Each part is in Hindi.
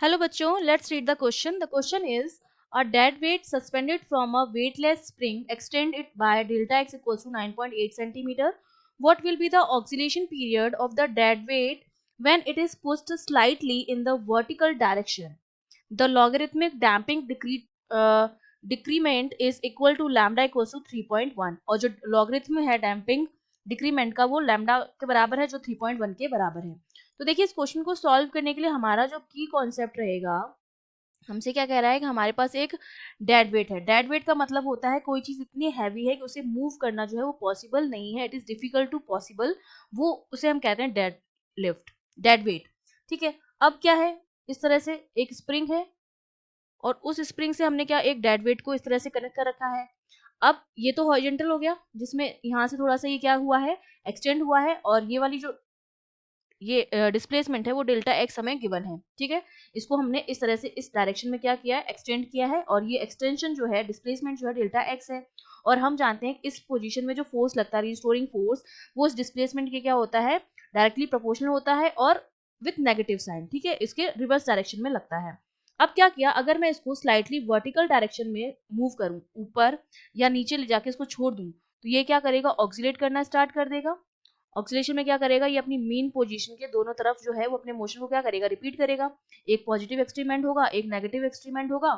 हेलो बच्चों, let's read the question. The question is a dead weight suspended from a weightless spring extend it by delta x equals to 9.8 centimeter. What will be the oscillation period of the dead weight when it is pushed slightly in the vertical direction? The logarithmic damping decrement is equal to lambda equals to 3.1. और जो logarithm है damping decrement का वो lambda के बराबर है जो 3.1 के बराबर है. तो देखिए इस क्वेश्चन को सॉल्व करने के लिए हमारा जो की कॉन्सेप्ट रहेगा, हमसे क्या कह रहा है कि हमारे पास एक डेड वेट है. डेड वेट का मतलब होता है कोई चीज इतनी हैवी है कि उसे मूव करना जो है वो पॉसिबल नहीं है, it is difficult to possible. वो उसे हम कहते हैं डेड लिफ्ट, डेड वेट. ठीक है. अब क्या है, इस तरह से एक स्प्रिंग है और उस स्प्रिंग से हमने क्या एक डेड वेट को इस तरह से कनेक्ट कर रखा है. अब ये तो हॉरिजॉन्टल हो गया जिसमें यहाँ से थोड़ा सा ये क्या हुआ है, एक्सटेंड हुआ है, और ये वाली जो ये डिस्प्लेसमेंट है वो डेल्टा एक्स हमें गिवन है. ठीक है. इसको हमने इस तरह से इस डायरेक्शन में क्या किया है, एक्सटेंड किया है, और ये एक्सटेंशन जो है डिस्प्लेसमेंट जो है डेल्टा एक्स है. और हम जानते हैं इस पोजीशन में जो फोर्स लगता है रिस्टोरिंग फोर्स, वो इस डिस्प्लेसमेंट के क्या होता है, डायरेक्टली प्रोपोर्शनल होता है और विथ नेगेटिव साइन. ठीक है. इसके रिवर्स डायरेक्शन में लगता है. अब क्या किया, अगर मैं इसको स्लाइटली वर्टिकल डायरेक्शन में मूव करूं, ऊपर या नीचे ले जाके इसको छोड़ दूं, तो ये क्या करेगा, ऑक्सीलेट करना स्टार्ट कर देगा. ऑक्सीलेशन में क्या करेगा, ये अपनी मीन पोजीशन के दोनों तरफ जो है वो अपने मोशन को क्या करेगा, रिपीट करेगा. एक पॉजिटिव एक्सट्रीमेंट होगा, एक नेगेटिव एक्सट्रीमेंट होगा,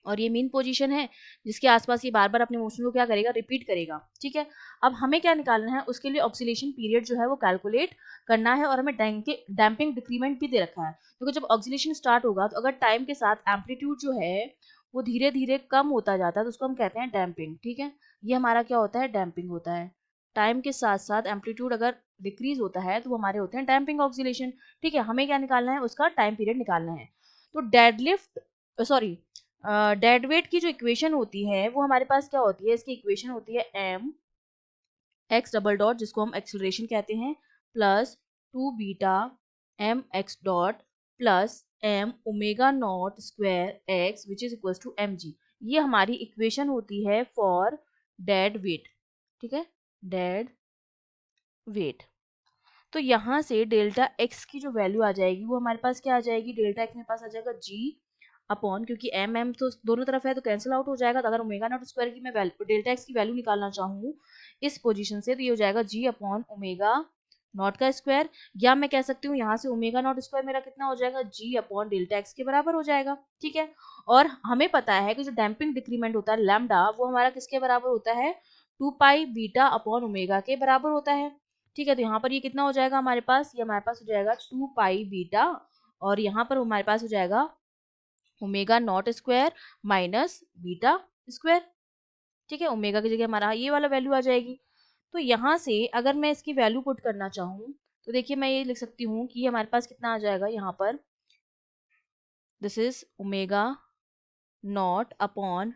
और ये मीन पोजीशन है जिसके आसपास ये बार बार अपने मोशन को क्या करेगा, रिपीट करेगा. ठीक है. अब हमें क्या निकालना है, उसके लिए ऑक्सीलेशन पीरियड जो है वो कैलकुलेट करना है, और हमें डैम्पिंग डिक्रीमेंट भी दे रखा है. क्योंकि जब ऑक्सीलेशन स्टार्ट होगा तो अगर टाइम के साथ एम्पलीट्यूड जो है वो धीरे धीरे कम होता जाता है तो उसको हम कहते हैं डैम्पिंग. ठीक है. ये हमारा क्या होता है, डैम्पिंग होता है. टाइम के साथ साथ एम्पलीट्यूड अगर डिक्रीज होता है तो वो हमारे होते हैं डैम्पिंग ऑक्सीलेशन. ठीक है. हमें क्या निकालना है, उसका टाइम पीरियड निकालना है. तो डेडलिफ्ट सॉरी डेड वेट की जो इक्वेशन होती है वो हमारे पास क्या होती है, इसकी इक्वेशन होती है एम एक्स डबल डॉट, जिसको हम एक्सेलरेशन कहते हैं, plus 2 beta m x dot plus m omega not square x which is equal to m g. ये हमारी इक्वेशन होती है फॉर डेड वेट. ठीक है. Dead weight. तो यहाँ से डेल्टा एक्स की जो वैल्यू आ जाएगी वो हमारे पास क्या आ जाएगी, डेल्टा एक्स मेरे पास आ जाएगा जी अपॉन, क्योंकि एम एम तो दोनों तरफ है तो कैंसिल आउट हो जाएगा. तो अगर ओमेगा नॉट स्क्वायर की मैं डेल्टा एक्स की वैल्यू निकालना चाहूँ इस पोजीशन से, तो ये हो जाएगा जी अपॉन ओमेगा नॉट का स्क्वायर, या मैं कह सकती हूँ यहाँ से ओमेगा नॉट स्क्वायर मेरा कितना हो जाएगा, जी अपॉन डेल्टा एक्स के बराबर हो जाएगा. ठीक है. और हमें पता है कि जो डैम्पिंग डिक्रीमेंट होता है लैम्डा, वो हमारा किसके बराबर होता है, 2 पाई बीटा अपॉन ओमेगा के बराबर होता है. ठीक है. तो यहाँ पर ये कितना हो जाएगा हमारे पास, ये हमारे पास हो जाएगा 2 पाई बीटा, और यहाँ पर हमारे पास हो जाएगा omega not square minus beta square. ठीक है. ओमेगा की जगह हमारा ये वाला वैल्यू आ जाएगी. तो यहाँ से अगर मैं इसकी वैल्यू पुट करना चाहूँ तो देखिए मैं ये लिख सकती हूँ कि ये हमारे पास कितना आ जाएगा, यहाँ पर this is omega not upon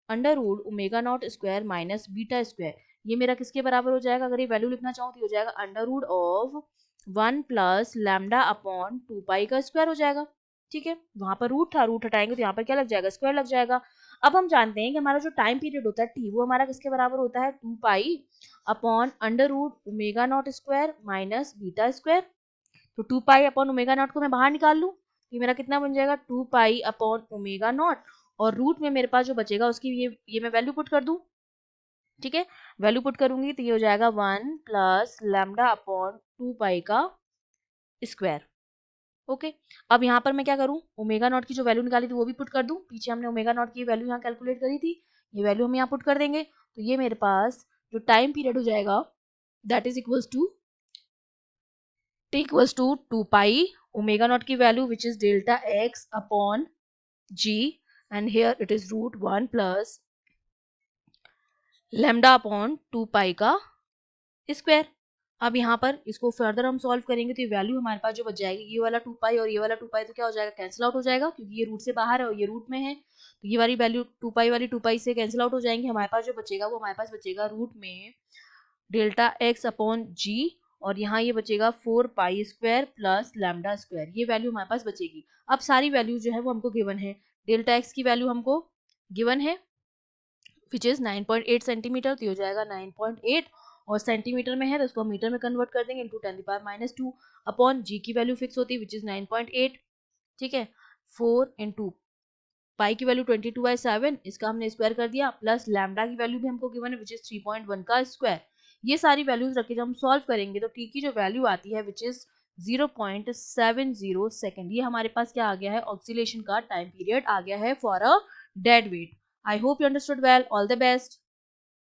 under root omega not square minus beta square. ये मेरा किसके बराबर हो जाएगा, अगर ये वैल्यू लिखना चाहूँ तो हो जाएगा under root of 1 plus lambda upon 2 pi का स्क्वायर हो जाएगा. ठीक है. वहां पर रूट था, रूट हटाएंगे तो यहाँ पर क्या लग जाएगा, स्क्वायर लग जाएगा. अब हम जानते हैं कि हमारा जो टाइम पीरियड होता है टी, वो हमारा किसके बराबर होता है, 2 pi upon under root omega not square minus beta square. तो 2 पाई अपॉन ओमेगा नॉट को मैं बाहर निकाल लूँ, ये मेरा कितना बन जाएगा, 2 पाई अपॉन ओमेगा नॉट, और रूट में मेरे पास जो बचेगा उसकी ये मैं वैल्यू पुट कर दूं. ठीक है. वैल्यू पुट करूंगी तो ये हो जाएगा 1 प्लस लैम्डा अपॉन 2 पाई का स्क्वायर. ओके. अब यहाँ पर मैं क्या करूँ, ओमेगा नॉट की जो वैल्यू निकाली थी वो भी पुट कर दूं. पीछे हमने ओमेगा नॉट की वैल्यू यहाँ कैलकुलेट करी थी, ये वैल्यू हम यहाँ पुट कर देंगे. तो ये मेरे पास जो टाइम पीरियड हो जाएगा that is equals to t equals to 2 pi omega naught की value which is delta x upon g, and here it is root 1 plus lambda upon 2 pi का स्क्वायर. अब यहाँ पर इसको फर्दर हम सॉल्व करेंगे तो ये वैल्यू हमारे पास जो बच जाएगी, ये वाला 2 पाई और ये वाला 2 पाई तो क्या हो जाएगा, कैंसिल आउट हो जाएगा, क्योंकि ये रूट से बाहर है और ये रूट में है. तो ये वाली वैल्यू 2 पाई वाली 2 पाई से कैंसिल आउट हो जाएंगे. हमारे पास जो बचेगा वो हमारे पास बचेगा रूट में डेल्टा एक्स अपॉन जी, और यहाँ ये बचेगा 4 pi square plus lambda square. ये वैल्यू हमारे पास बचेगी. अब सारी वैल्यू जो है वो हमको गिवन है. डेल्टा एक्स की वैल्यू हमको गिवन है विच इज 9.8 सेंटीमीटर, तो ये हो जाएगा 9.8, और सेंटीमीटर में है तो उसको मीटर में कन्वर्ट कर देंगे इंटू 10⁻⁻2 अपॉन जी की वैल्यू फिक्स होती है विच इज 9.8. ठीक है. 4 इंटू पाई की वैल्यू 22/7, इसका हमने स्क्वायर कर दिया, प्लस लैम्डा की वैल्यू भी हमको गिवन है विच इज 3.1 का स्क्वायर। ये सारी वैल्यूज रख के जब हम सॉल्व करेंगे तो टी की जो वैल्यू आती है विच इज 0.70 सेकेंड। ये हमारे पास क्या आ गया है, ऑक्सीलेशन का टाइम पीरियड आ गया है for a dead weight. I hope you understood well. All the best.